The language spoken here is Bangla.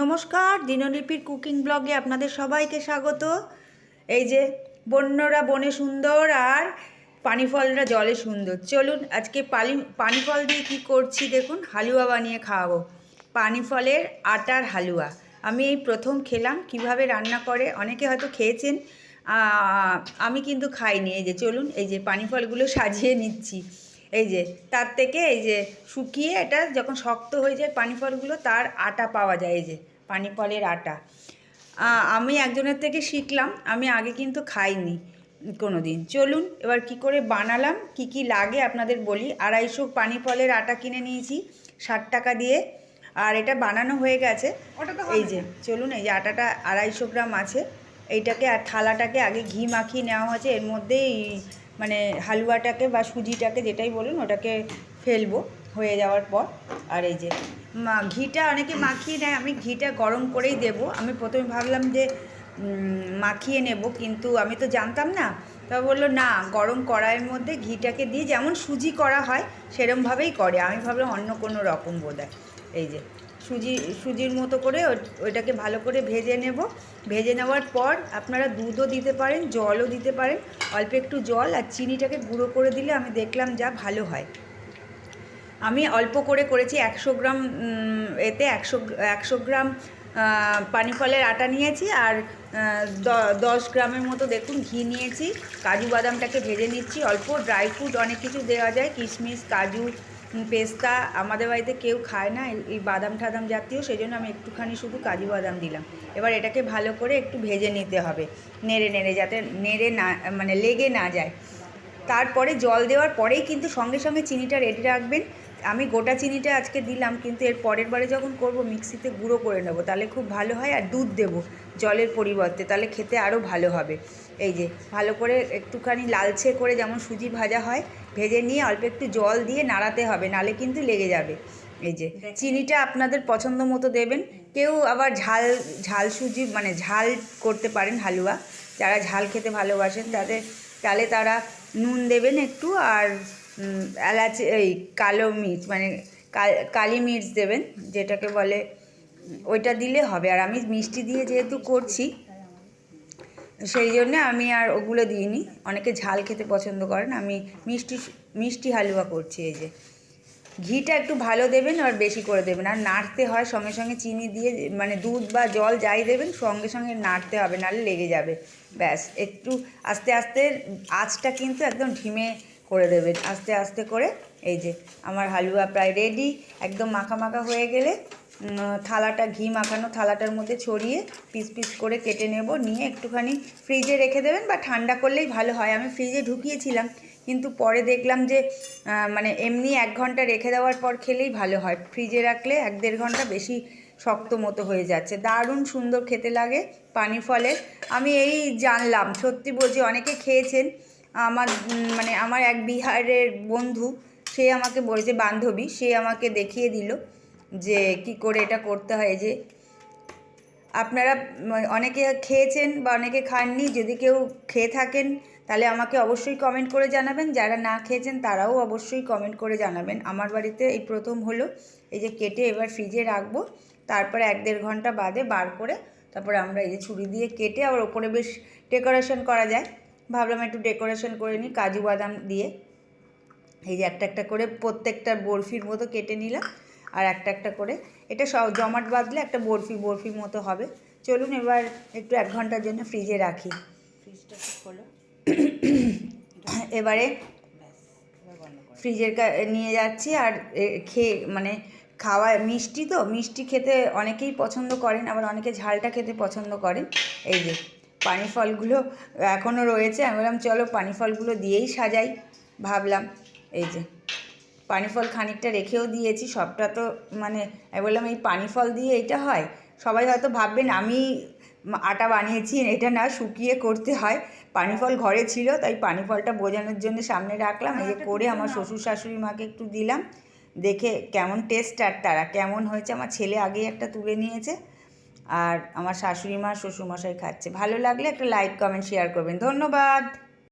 নমস্কার, দিনলিপির কুকিং ব্লগে আপনাদের সবাইকে স্বাগত। এই যে বন্যরা বনে সুন্দর আর পানিফলরা জলে সুন্দর। চলুন আজকে পানিফল দিয়ে কি করছি দেখুন। হালুয়া বানিয়ে খাওয়াবো, পানিফলের আটার হালুয়া। আমি এই প্রথম খেলাম কিভাবে রান্না করে, অনেকে হয়তো খেয়েছেন, আমি কিন্তু খাইনি। এই যে চলুন, এই যে পানিফলগুলো সাজিয়ে নিচ্ছি। এই যে তার থেকে এই যে শুকিয়ে এটা যখন শক্ত হয়ে যায় পানিফলগুলো, তার আটা পাওয়া যায়। এই যে পানিফলের আটা আমি একজনের থেকে শিখলাম, আমি আগে কিন্তু খাইনি কোনো দিন। চলুন এবার কি করে বানালাম, কি কি লাগে আপনাদের বলি। 250 পানিফলের আটা কিনে নিয়েছি 60 টাকা দিয়ে, আর এটা বানানো হয়ে গেছে। এই যে চলুন, এই যে আটাটা 250 গ্রাম আছে। এইটাকে আর থালাটাকে আগে ঘি মাখিয়ে নেওয়া হয়েছে, এর মধ্যেই মানে হালুয়াটাকে বা সুজিটাকে যেটাই বলুন ওটাকে ফেলবো হয়ে যাওয়ার পর। আর এই যে ঘিটা অনেকে মাখিয়ে নেয়, আমি ঘিটা গরম করেই দেব। আমি প্রথমে ভাবলাম যে মাখিয়ে নেব, কিন্তু আমি তো জানতাম না। তবে বললো না, গরম কড়াইয়ের মধ্যে ঘিটাকে দিয়ে যেমন সুজি করা হয় সেরমভাবেই করে। আমি ভাবলাম অন্য কোনো রকম বোধহয়। এই যে সুজির মতো করে ওইটাকে ভালো করে ভেজে নেব। ভেজে নেওয়ার পর আপনারা দুধও দিতে পারেন, জলও দিতে পারেন। অল্প একটু জল আর চিনিটাকে গুঁড়ো করে দিলে আমি দেখলাম যা ভালো হয়। আমি অল্প করে করেছি, 100 গ্রাম এতে 100 গ্রাম পানিফলের আটা নিয়েছি, আর 10 গ্রামের মতো দেখুন ঘি নিয়েছি। কাজু বাদামটাকে ভেজে নিচ্ছি। অল্প ড্রাই ফ্রুট অনেক কিছু দেওয়া যায়, কিশমিশ, কাজু, পেস্তা। আমাদের বাড়িতে কেউ খায় না এই বাদাম ঠাদাম জাতীয়, সেই জন্য আমি একটুখানি শুধু কাজু বাদাম দিলাম। এবার এটাকে ভালো করে একটু ভেজে নিতে হবে, নেড়ে নেড়ে, যাতে নেড়ে না মানে লেগে না যায়। তারপরে জল দেওয়ার পরেই কিন্তু সঙ্গে সঙ্গে চিনিটা রেডি রাখবেন। আমি গোটা চিনিটা আজকে দিলাম, কিন্তু এর পরের বারে যখন করব মিক্সিতে গুঁড়ো করে নেব, তাহলে খুব ভালো হয়। আর দুধ দেব জলের পরিবর্তে, তাহলে খেতে আরও ভালো হবে। এই যে ভালো করে একটুখানি লালচে করে যেমন সুজি ভাজা হয় ভেজে নিয়ে অল্প একটু জল দিয়ে নাড়াতে হবে, নালে কিন্তু লেগে যাবে। এই যে চিনিটা আপনাদের পছন্দ মতো দেবেন। কেউ আবার ঝাল ঝাল সুজি মানে ঝাল করতে পারেন হালুয়া, যারা ঝাল খেতে ভালোবাসেন তাহলে তারা নুন দেবেন একটু, আর এলাচি, এই কালো মির্চ মানে কালি মির্চ দেবেন যেটাকে বলে, ওইটা দিলে হবে। আর আমি মিষ্টি দিয়ে যেহেতু করছি সেই জন্যে আমি আর ওগুলো দিইনি। অনেকে ঝাল খেতে পছন্দ করেন, আমি মিষ্টি হালুয়া করছি। এই যে ঘিটা একটু ভালো দেবেন আর বেশি করে দেবেন, আর নাড়তে হয় সঙ্গে সঙ্গে চিনি দিয়ে, মানে দুধ বা জল যাই দেবেন সঙ্গে সঙ্গে নাড়তে হবে, নাহলে লেগে যাবে। ব্যাস একটু আস্তে আস্তে আঁচটা কিন্তু একদম ঢিমে করে দেবেন, আস্তে আস্তে করে। এই যে আমার হালুয়া প্রায় রেডি। একদম মাখা মাখা হয়ে গেলে থালাটা, ঘি মাখানো থালাটার মধ্যে ছড়িয়ে পিস পিস করে কেটে নেব, নিয়ে একটুখানি ফ্রিজে রেখে দেবেন, বা ঠান্ডা করলেই ভালো হয়। আমি ফ্রিজে ঢুকিয়েছিলাম, কিন্তু পরে দেখলাম যে মানে এমনি 1 ঘন্টা রেখে দেওয়ার পর খেলেই ভালো হয়। ফ্রিজে রাখলে 1-1.5 ঘন্টা বেশি শক্ত মতো হয়ে যাচ্ছে। দারুণ সুন্দর খেতে লাগে পানিফলের। আমি এই জানলাম, সত্যি বলছি, অনেকে খেয়েছেন। আমার মানে আমার এক বিহারের বন্ধু, সে আমাকে বলেছে, বান্ধবী, সে আমাকে দেখিয়ে দিল যে কি করে এটা করতে হয়। যে আপনারা অনেকে খেয়েছেন বা অনেকে খাননি, যদি কেউ খেয়ে থাকেন তাহলে আমাকে অবশ্যই কমেন্ট করে জানাবেন। যারা না খেয়েছেন তারাও অবশ্যই কমেন্ট করে জানাবেন। আমার বাড়িতে এই প্রথম হলো। এই যে কেটে এবার ফ্রিজে রাখবো, তারপরে 1-1.5 ঘন্টা বাদে বার করে তারপরে আমরা এই যে ছুরি দিয়ে কেটে আবার ওপরে বেশ ডেকোরেশন করা যায়, ভাবলাম একটু ডেকোরেশন করে নিই কাজু বাদাম দিয়ে। এই যে একটা একটা করে প্রত্যেকটা বরফির মতো কেটে নিলাম, আর একটা একটা করে এটা সব জমাট বাঁধলে একটা বরফির মতো হবে। চলুন এবার একটু 1 ঘন্টার জন্য ফ্রিজে রাখি। ফ্রিজটা খোলো। এবারে ফ্রিজের নিয়ে যাচ্ছি, আর খেয়ে মানে খাওয়া মিষ্টি, তো মিষ্টি খেতে অনেকেই পছন্দ করেন, আবার অনেকে ঝালটা খেতে পছন্দ করেন। এই যে পানিফলগুলো এখনও রয়েছে, আমি বললাম চলো পানিফলগুলো দিয়েই সাজাই ভাবলাম। এই যে পানিফল খানিকটা রেখেও দিয়েছি, সবটা তো মানে আমি বললাম এই পানিফল দিয়ে এটা হয়। সবাই হয়তো ভাববেন আমি আটা বানিয়েছি, এটা না, শুকিয়ে করতে হয়। পানিফল ঘরে ছিল তাই পানিফলটা বোঝানোর জন্য সামনে রাখলাম। এই যে করে আমার শ্বশুর শাশুড়ি মাকে একটু দিলাম, দেখে কেমন টেস্ট আর তারা কেমন হয়েছে। আমার ছেলে আগেই একটা তুলে নিয়েছে, আর আমার শাশুড়ি মা শ্বশুরমশাই খাচ্ছে। ভালো লাগলে একটা লাইক কমেন্ট শেয়ার করবেন। ধন্যবাদ।